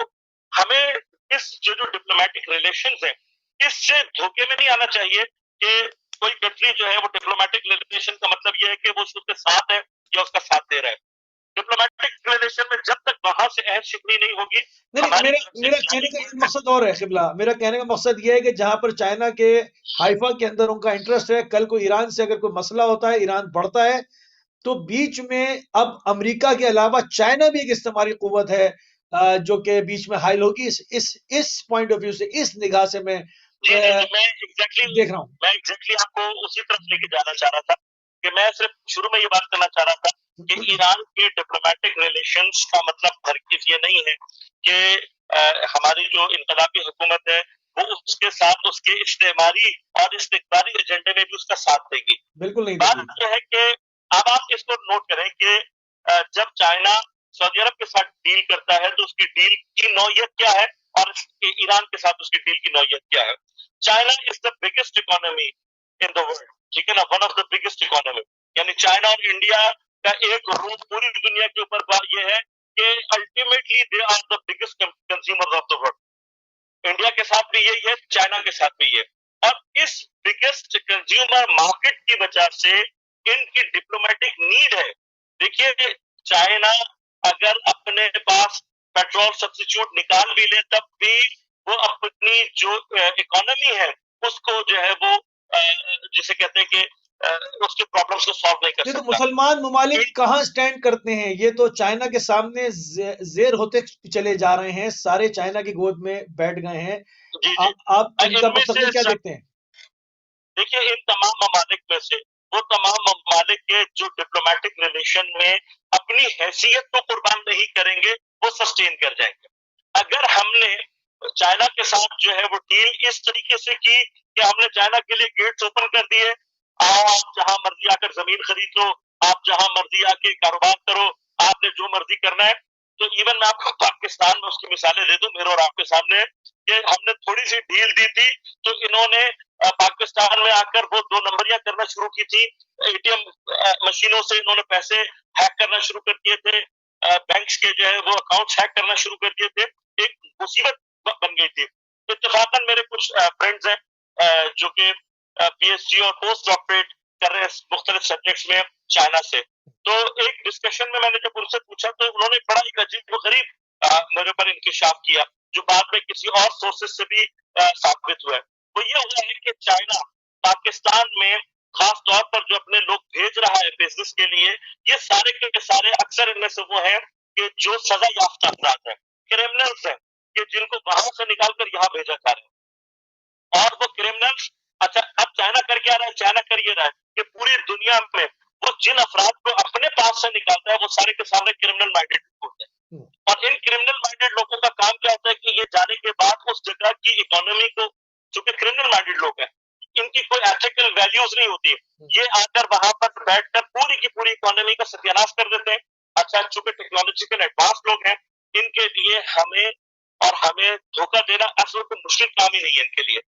हमें इस जो डिप्लोमेटिक रिलेशन है इससे धोखे में नहीं आना चाहिए कि कोई कंट्री जो है वो डिप्लोमेटिक रिलेशन का मतलब ये है कि वो उसके साथ है या उसका साथ दे रहा है। डिप्लोमेटिक रिलेशन में जब तक वहां से अहद शिकनी नहीं होगी। मेरा कहने का एक मकसद और है क़िबला, मेरा कहने का मकसद ये है कि जहां पर चाइना के हाइफा के अंदर उनका इंटरेस्ट है, कल को ईरान से अगर कोई मसला होता है, ईरान बढ़ता है, तो बीच में अब अमेरिका के अलावा चाइना भी एक इस्तेमाली कुव्वत है जो कि बीच में हाइल होगी। इस पॉइंट ऑफ व्यू से, इस निगाह से मैं देख रहा हूँ। मैं एग्जैक्टली आपको उसी तरफ लेके जाना चाह रहा था कि मैं सिर्फ शुरू में ये बात करना चाह रहा था कि ईरान के डिप्लोमेटिक रिलेशंस का मतलब हरगिज़ ये नहीं है कि हमारी जो इनकलाबी हुकूमत है वो उसके साथ उसके इस्तेमारी और इस्तिकबारी एजेंडे में भी उसका साथ देगी। बिल्कुल नहीं। बात यह है कि अब आप इसको नोट करें कि जब चाइना सऊदी अरब के साथ डील करता है तो उसकी डील की नौयत क्या है और ईरान के साथ उसकी डील की नौयत क्या है। China is the biggest economy in the world, ठीक है ना, one of the biggest economy. यानी चाइना और इंडिया का एक रूल पूरी दुनिया के ऊपर बात यह है कि ultimately they are the biggest consumer of the world. India के साथ भी यही है, चाइना के साथ भी ये। और इस बिगेस्ट कंज्यूमर मार्केट की वजह से इनकी डिप्लोमेटिक नीड है। देखिए, चाइना अगर अपने पास पेट्रोल सब्स्टिट्यूट निकाल भी ले तब भी वो अपनी जो इकोनॉमी है उसको जो है वो जिसे कहते हैं कि उसके प्रॉब्लम्स को सॉल्व नहीं कर सकता। तो मुसलमान ममालिक कहाँ स्टैंड करते हैं? ये तो चाइना के सामने जेर होते चले जा रहे हैं, सारे चाइना की गोद में बैठ गए हैं। आप इनका मसला क्या देखते हैं? देखिए, इन तमाम ममालिक में से वो तमाम ममालिक के जो डिप्लोमेटिक रिलेशन में अपनी हैसियत को कुर्बान नहीं करेंगे वो सस्टेन कर जाएंगे। अगर हमने चाइना के साथ जो है वो डील इस तरीके से की कि हमने चाइना के लिए गेट्स ओपन कर दिए, आप जहां मर्जी आकर जमीन खरीद लो, आप जहां मर्जी आके कारोबार करो, आपने जो मर्जी करना है। तो इवन मैं आपको पाकिस्तान में उसकी मिसालें दे दूं मेरे और आपके सामने कि हमने थोड़ी सी डील दी थी तो इन्होंने पाकिस्तान में आकर वो 2 नंबरियां करना शुरू की थी। एटीएम मशीनों से इन्होंने पैसे हैक करना शुरू कर दिए थे, बैंक्स के जो है वो अकाउंट्स हैक करना शुरू कर दिए थे। एक मुसीबत बन गई थी। इत्तेफाकन मेरे कुछ फ्रेंड्स हैं जो कि पीएचडी और पोस्ट डॉक्टरेट कर रहे हैं मुख्तलिफ सब्जेक्ट्स में चाइना से। तो एक डिस्कशन में मैंने जब उनसे पूछा तो उन्होंने बड़ा एक अजीब व गरीब मेरे ऊपर इंकिशाफ किया, जो बाद में किसी और सोर्सेस से भी साबित हुआ है। वो ये हुआ है कि चाइना पाकिस्तान में खास तौर पर जो अपने लोग भेज रहा है बिजनेस के लिए, ये सारे के सारे अक्सर इनमें से वो हैं कि जो सजा याफ्ता अफराद हैं, क्रिमिनल्स हैं, कि जिनको वहां से निकालकर यहाँ भेजा जा रहा है। और वो क्रिमिनल्स, अच्छा अब चाइना कर क्या रहा है, चाइना कर ये रहा है कि पूरी दुनिया में वो जिन अफराद को अपने पास से निकालता है वो सारे के सारे क्रिमिनल माइंडेड होते हैं। और इन क्रिमिनल माइंडेड लोगों का काम क्या होता है कि ये जाने के बाद उस जगह की इकोनॉमी को, जो कि क्रिमिनल माइंडेड लोग हैं, इनकी कोई एथिकल वैल्यूज नहीं होती, ये आकर वहां पर बैठकर पूरी की पूरी इकोनॉमी का सत्यानाश कर देते हैं। अच्छा, चूंकि टेक्नोलॉजिकल एडवांस लोग हैं, इनके लिए हमें धोखा देना असल में मुश्किल काम ही नहीं है इनके लिए।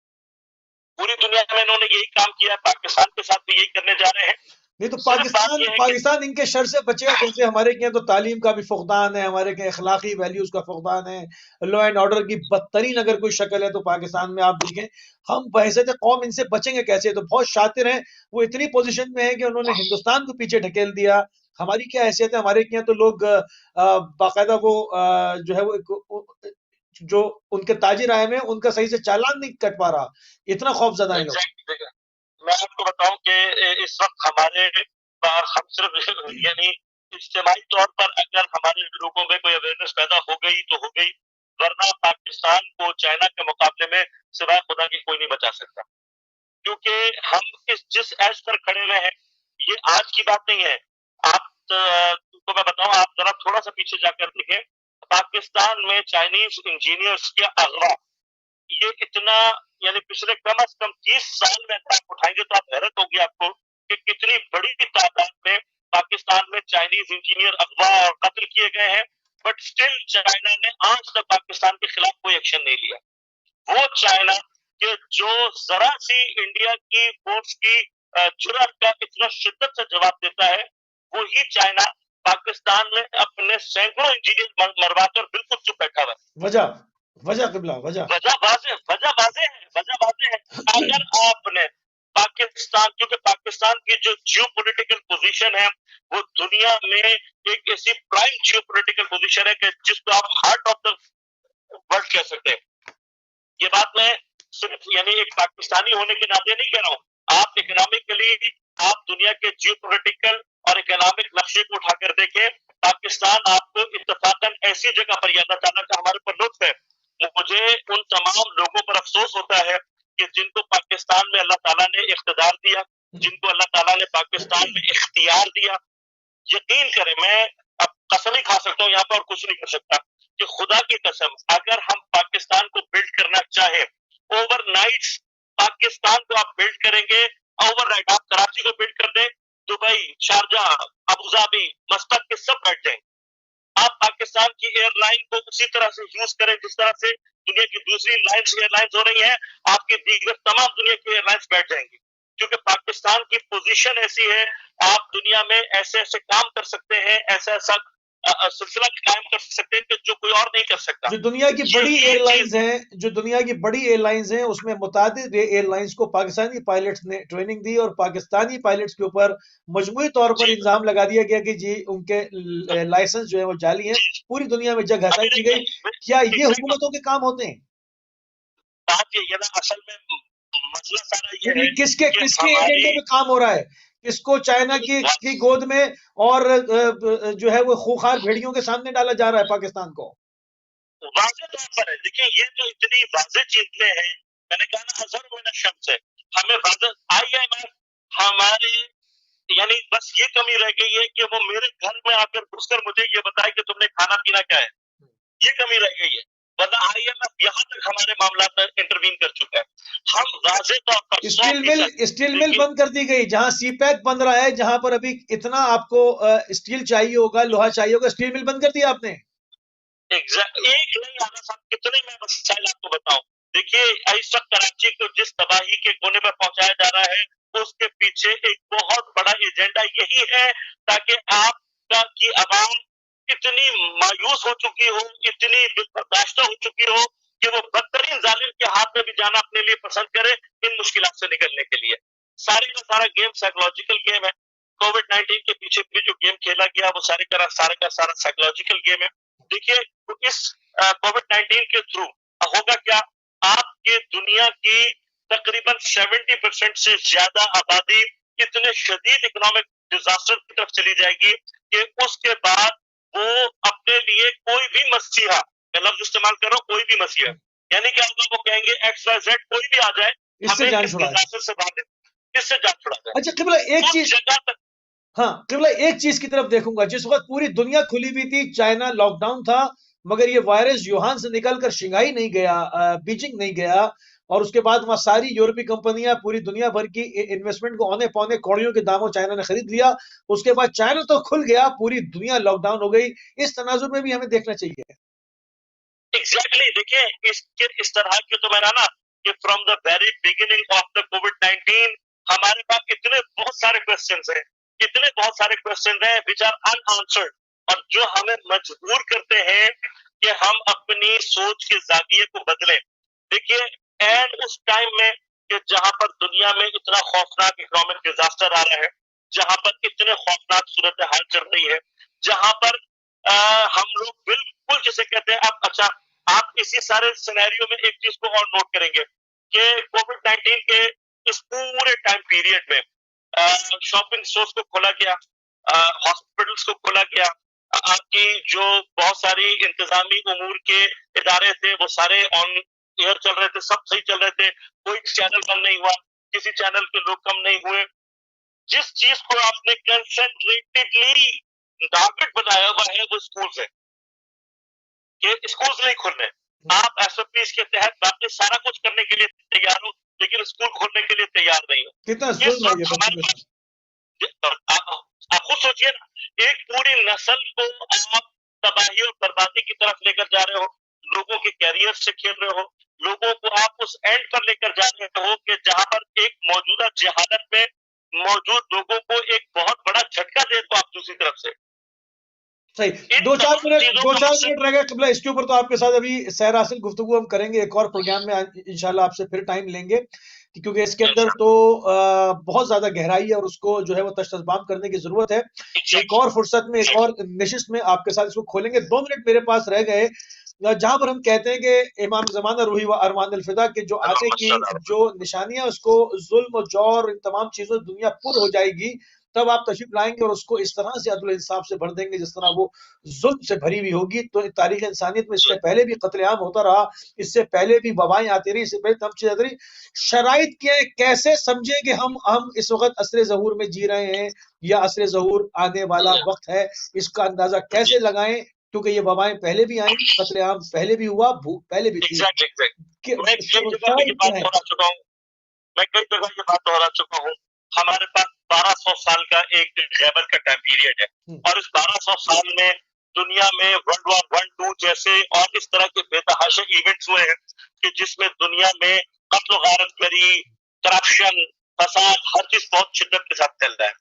पूरी दुनिया में इन्होंने यही काम किया, पाकिस्तान के साथ भी यही करने जा रहे हैं। नहीं तो पाकिस्तान इनके शर से बचेगा कैसे? हमारे यहाँ तो तालीम का भी फुकदान है, हमारे यहाँ अखलाकी वैल्यूज का फुकदान है, लॉ एंड ऑर्डर की बदतरीन अगर कोई शक्ल है तो पाकिस्तान में आप देखें, हम बहैसियत कौम इनसे बचेंगे कैसे? तो बहुत शातिर हैं, वो इतनी पोजीशन में है कि उन्होंने हिंदुस्तान को पीछे ढकेल दिया। हमारी क्या हैसियत है? हमारे यहाँ तो लोग बाकायदा वो जो है वो जो उनके ताजिर आए में उनका सही से चालान नहीं कट पा रहा, इतना खौफजदा है लोग। मैं आपको बताऊं कि इस वक्त हमारे हम सिर्फ यानी इज्तिमाई तौर पर अगर हमारे लोगों में कोई अवेयरनेस पैदा हो गई तो हो गई, वरना पाकिस्तान को चाइना के मुकाबले में सिवाय खुदा की कोई नहीं बचा सकता। क्योंकि हम जिस एज पर खड़े हुए हैं, ये आज की बात नहीं है। आप तो मैं बताऊं, आप जरा थोड़ा सा पीछे जाकर देखें, पाकिस्तान में चाइनीज इंजीनियर्स के अगवा, ये इतना, यानी पिछले कम से कम 30 साल में आप उठाएंगे तो आप हैरत होगी आपको कि कितनी बड़ी तादाद में पाकिस्तान में चाइनीज इंजीनियर अगवा और कत्ल किए गए हैं। बट स्टिल चाइना ने आज तक पाकिस्तान के खिलाफ कोई एक्शन नहीं लिया। वो चाइना के जो जरा सी इंडिया की फोर्स की जुर्रत का इतना शिद्दत से जवाब देता है, वही चाइना पाकिस्तान में अपने सैकड़ों इंजीनियर मरवाकर बिल्कुल चुप बैठा हुआ है। वजह वाज़ेह है। अगर आपने पाकिस्तान, क्योंकि पाकिस्तान की जो जियो पोलिटिकल पोजिशन है वो दुनिया में एक ऐसी प्राइम जियो पोलिटिकल पोजिशन है कि जिसको आप हार्ट ऑफ द वर्ल्ड कह सकते हैं। ये बात मैं सिर्फ यानी एक पाकिस्तानी होने के नाते नहीं कह रहा हूँ। आप इकोनॉमिकली आप दुनिया के जियो पोलिटिकल और इकोनॉमिक नक्शे को उठाकर देखें, पाकिस्तान आपको इत्तफाकन ऐसी जगह पर, अल्लाह ताला का हमारे पर लुत्फ है। मुझे उन तमाम लोगों पर अफसोस होता है कि जिनको पाकिस्तान में अल्लाह ताला ने इख्तिदार दिया, जिनको अल्लाह ताला ने पाकिस्तान में इख्तियार दिया। यकीन करें, मैं अब कसम ही खा सकता हूँ यहाँ पर और कुछ नहीं कर सकता, कि खुदा की कसम अगर हम पाकिस्तान को बिल्ड करना चाहे, ओवरनाइट पाकिस्तान को आप बिल्ड करेंगे, ओवरनाइट आप कराची को बिल्ड कर दें, दुबई, शारजा, अबू धाबी, मस्कत के सब बैठ जाएंगे। आप पाकिस्तान की एयरलाइन को उसी तरह से यूज करें जिस तरह से दुनिया की दूसरी एयरलाइंस हो रही हैं, आपकी दीगर तमाम दुनिया की एयरलाइंस बैठ जाएंगी। क्योंकि पाकिस्तान की पोजीशन ऐसी है, आप दुनिया में ऐसे ऐसे काम कर सकते हैं, ऐसा ऐसा सिलसिला कायम कर सकते हैं कि जो कोई और नहीं कर सकता। जो दुनिया की बड़ी एयरलाइंस हैं, उसमें मुतादिद एयरलाइंस को पाकिस्तानी पायलट्स ने ट्रेनिंग दी और पाकिस्तानी पायलट्स के ऊपर मजमूई तौर पर इल्जाम लगा दिया गया कि जी उनके लाइसेंस जो है वो जाली हैं। पूरी दुनिया में जगह हटाई की गई। क्या ये हुकूमतों के काम होते हैं? बात ये ना, असल में मसला सारा ये है किसके एजेंडे पे काम हो रहा है, किसको चाइना की गोद में और जो है वो खूंखार भेड़ियों के सामने डाला जा रहा है पाकिस्तान को? वाज़ेह तौर पर है। देखिए, ये तो इतनी वाज़ेह चीजें हैं, मैंने कहा ना, अज़हर मिन अश-शम्स है। हमें वाज़ेह IMF हमारे, यानी बस ये कमी रह गई है कि वो मेरे घर में आकर घुसकर मुझे ये बताए कि तुमने खाना पीना क्या है। ये कमी रह गई है, वरना IMF यहाँ तक हमारे मामला में इंटरवीन कर चुका है। हम वाज़ेह तौर पर स्टील मिल बंद कर दी गई, जहां सीपैक बन रहा है, जहां पर अभी इतना आपको स्टील चाहिए होगा, लोहा चाहिए होगा, स्टील मिल बंद कर दिया आपने। एक नहीं आना साहब, कितने मैं मसाइल आपको बताऊं। देखिए, इस वक्त कराची को जिस तबाही के कोने पर पहुंचाया जा रहा है, उसके पीछे एक बहुत बड़ा एजेंडा यही है ताकि आपका की आवाम इतनी मायूस हो चुकी हो, इतनी बर्दाश्त हो चुकी हो कि वो बदतरीन जालिम के हाथ में भी जाना अपने लिए पसंद करे इन मुश्किलात से निकलने के लिए। सारे का सारा गेम साइकोलॉजिकल गेम है। कोविड-19 के पीछे भी जो गेम खेला गया वो सारे का सारा साइकोलॉजिकल गेम है। देखिए इस कोविड-19 के थ्रू होगा क्या, आपके दुनिया की तकरीबन 70% से ज्यादा आबादी इतने शदीद इकोनॉमिक डिजास्टर की तरफ चली जाएगी कि उसके बाद वो अपने लिए कोई भी मसीहा, मैं लफ्ज इस्तेमाल कर रहा हूँ, कोई भी मसीहा, यानी क्या होगा, वो कहेंगे XYZ कोई भी आ जाए, इससे हमें जान इस छुड़ाए। डिजास्टर से बाहर, इससे जान छुड़ा जाए। अच्छा किबला एक उस चीज, जगह तक हाँ किबला एक चीज की तरफ देखूंगा, जिस वक्त पूरी दुनिया खुली हुई थी, चाइना लॉकडाउन था, मगर ये वायरस यूहान से निकलकर शंघाई नहीं गया, बीजिंग नहीं गया, और उसके बाद वहां सारी यूरोपीय कंपनियां पूरी दुनिया भर की इन्वेस्टमेंट को औने पौने कौड़ियों के दामों चाइना ने खरीद लिया। उसके बाद चाइना तो खुल गया, पूरी दुनिया लॉकडाउन हो गई। इस तनाजुर में भी हमें देखना चाहिए। एग्जैक्टली देखिए इस तरह की तो मैंने ना कि from the very beginning of the कोविड-19 हमारे पास इतने बहुत सारे क्वेश्चंस हैं, इतने बहुत सारे क्वेश्चन हैं विच आर अनआंसर्ड, और जो हमें मजबूर करते हैं कि हम अपनी सोच के जाविये को बदलें। देखिए एंड उस टाइम में कि जहां पर दुनिया में इतना खौफनाक इकोनॉमिक डिजास्टर आ रहा है, जहां पर इतने खौफनाक सूरत हाल चल रही है, जहां पर हम लोग बिल्कुल जिसे कहते हैं, आप अच्छा आप इसी सारे सिनेरियो में एक चीज को और नोट करेंगे कि कोविड-19 के इस पूरे टाइम पीरियड में शॉपिंग स्टोर्स को खोला गया, हॉस्पिटल्स को खोला गया, आपकी जो बहुत सारी इंतजामी उमूर के इदारे थे वो सारे ऑन एयर चल रहे थे, सब सही चल रहे थे, कोई चैनल बंद नहीं हुआ, किसी चैनल के लोग कम नहीं हुए। जिस चीज को आपने कंसेंट्रेटेडली टारगेट बनाया हुआ है वो स्कूल्स है कि स्कूल्स नहीं खुलने, आप SOPs के तहत बाकी सारा कुछ करने के लिए तैयार हो, लेकिन स्कूल खोलने के लिए तैयार नहीं हो। कितना इस जुल्म है ये वक्त हमारे बच्चों के साथ। आप खुद सोचिए ना, एक पूरी नस्ल को आप तबाही और बर्बादी की तरफ लेकर जा रहे हो, लोगों के कैरियर से खेल रहे हो, लोगों को आप उस एंड पर लेकर जा रहे हो कि जहां पर एक मौजूदा जहालत में मौजूद लोगों को एक बहुत बड़ा झटका दे तो आप दूसरी तरफ से सही। इन दो चार तमाम मिनट चीजों दो का चार मकसद। मिनट रह गए किबला, इसके ऊपर तो आपके साथ अभी सैर हासिल गुफ्तगू हम करेंगे एक और प्रोग्राम में, इंशाल्लाह आपसे फिर टाइम लेंगे, क्योंकि इसके अंदर तो बहुत ज्यादा गहराई है और उसको जो है वो तश्तबाम करने की जरूरत है। एक और फुर्सत में, एक और नशिस्त में आपके साथ इसको खोलेंगे। 2 मिनट मेरे पास रह गए, जहां पर हम कहते हैं कि इमाम जमाना रूही व अरमान अल-फिदा के जो आने की जो निशानियां, उसको जुल्म और जौर इन तमाम चीजों से दुनिया पुर हो जाएगी, तब आप तशरीफ लाएंगे और उसको इस तरह से अदल इंसाफ से भर देंगे जिस तरह वो जुल्म से भरी हुई होगी। तो तारीख इंसानियत में इससे पहले भी कत्लेआम होता रहा, इससे पहले भी वबाएं आती रही, इससे पहले तमाम चीजें आती रही। शराइत क्या है, कैसे समझे कि हम इस वक्त असरे ज़हूर में जी रहे हैं या असरे ज़हूर आने वाला वक्त है, इसका अंदाजा कैसे लगाएं, क्योंकि ये वबाएं पहले भी आई, कत्लेआम पहले भी हुआ, भूख पहले भी थी। मैं कई जगह पे ये बात दोहरा चुका हूँ, मैं कई जगह ये बात दोहरा चुका हूँ। हमारे पास 1200 साल का एक गैबर का टाइम पीरियड है, और इस 1200 साल में दुनिया में वर्ल्ड वॉर 1, 2 जैसे और इस तरह के बेतहाशा इवेंट्स हुए हैं कि जिसमें दुनिया में कत्ल गारतगरी, करप्शन, फसाद, हर चीज बहुत शिद्दत के साथ चल रहा है।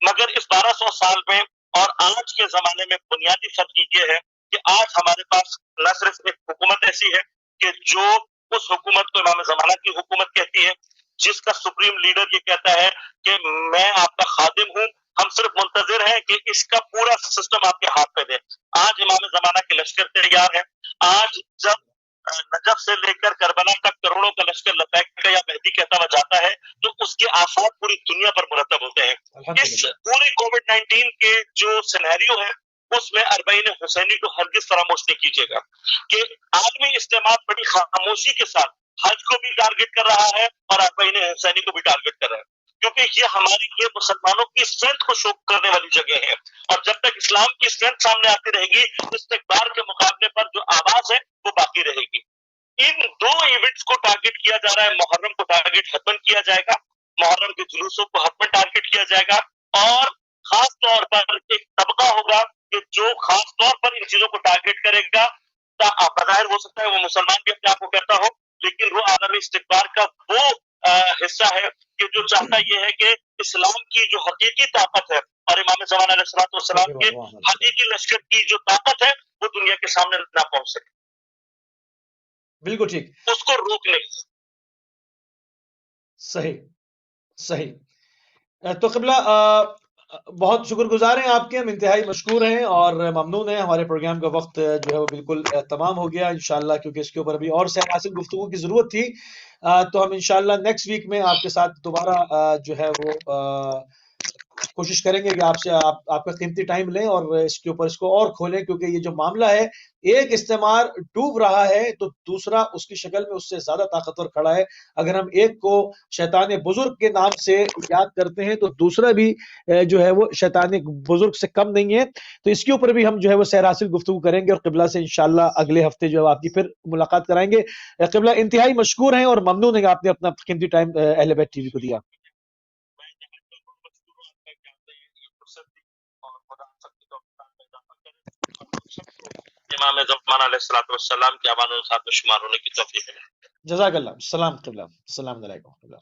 मगर इस 1200 साल में और आज के जमाने में बुनियादी फर्क ये है कि आज हमारे पास न सिर्फ एक हुकूमत ऐसी है कि जो उस हुकूमत को इमाम ज़माना की हुकूमत कहती है, जिसका सुप्रीम लीडर ये कहता है कि मैं आपका खादिम हूँ, हम सिर्फ मुंतजिर हैं कि इसका पूरा सिस्टम आपके हाथ में दे। आज इमाम ज़माना के लश्कर तैयार है। आज जब नजफ से लेकर करबला तक करोड़ों का लश्कर लबैक या मेहदी कहता हुआ जाता है, तो उसके आसार पूरी दुनिया पर मुरतब होते हैं। इस पूरे कोविड-19 के जो सिनेरियो है, उसमें अरबईन हुसैनी को हरगिज फरामोश नहीं कीजिएगा कि आलमी इज्तिमा बड़ी खामोशी के साथ हज को भी टारगेट कर रहा है और अरबईन हुसैनी को भी टारगेट कर रहा है, क्योंकि ये मुसलमानों की स्ट्रेंथ को शो करने वाली जगह है। और जब तक इस्लाम की स्ट्रेंथ सामने आती रहेगी, इस्तिकबार के मुकाबले पर जो आवाज है वो बाकी रहेगी। इन 2 इवेंट्स को टारगेट किया जा रहा है। मुहर्रम को टारगेट हतमन किया जाएगा, मुहर्रम के जुलूसों को हतमन टारगेट किया जाएगा, और खास तौर पर एक तबका होगा कि जो खास तौर पर इन चीजों को टारगेट करेगा। बज़ाहिर हो सकता है वो मुसलमान भी अपने आप को कहता हो, लेकिन वो आलमी इस्तिकबार का वो हिस्सा है कि जो चाहता ये है कि इस्लाम की जो हकीकी ताकत है और इमाम ज़माना अलैहिस्सलाम के हकीकी लश्कर की जो ताकत है वो दुनिया के सामने ना पहुंच सके। बिल्कुल ठीक, उसको रोकने। सही सही। तो क़िबला बहुत शुक्रगुजार हैं आपके, हम इंतहाई मशकूर हैं और ममनून हैं। हमारे प्रोग्राम का वक्त जो है वो बिल्कुल तमाम हो गया इंशाल्लाह, क्योंकि इसके ऊपर अभी और सैर हासिल गुफ्तगू की ज़रूरत थी। तो हम इंशाल्लाह नेक्स्ट वीक में आपके साथ दोबारा जो है वो कोशिश करेंगे कि आपका कीमती टाइम लें और इसके ऊपर इसको और खोलें, क्योंकि ये जो मामला है, एक इस्तेमार डूब रहा है तो दूसरा उसकी शक्ल में उससे ज्यादा ताकतवर खड़ा है। अगर हम एक को शैतान बुजुर्ग के नाम से याद करते हैं तो दूसरा भी जो है वो शैतान बुजुर्ग से कम नहीं है। तो इसके ऊपर भी हम जो है वो सैर हासिल गुफ्तगू करेंगे और किबला से इंशाल्लाह अगले हफ्ते जो है आपकी फिर मुलाकात कराएंगे। किबला इंतहाई मशकूर हैं और ममनून है कि आपने अपना कीमती टाइम अहले बैत टीवी को दिया। इमाम ज़माना अलैहिस्सलातु वस्सलाम के अवान और साथ में शुमार होने की तौफीक मिले। जज़ाकल्लाह। सलाम किबला। सलाम अलैकुम।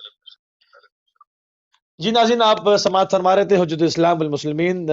जी नाज़रीन, आप समाअत फरमा रहे थे हुज्जतुल इस्लाम वल मुस्लिमीन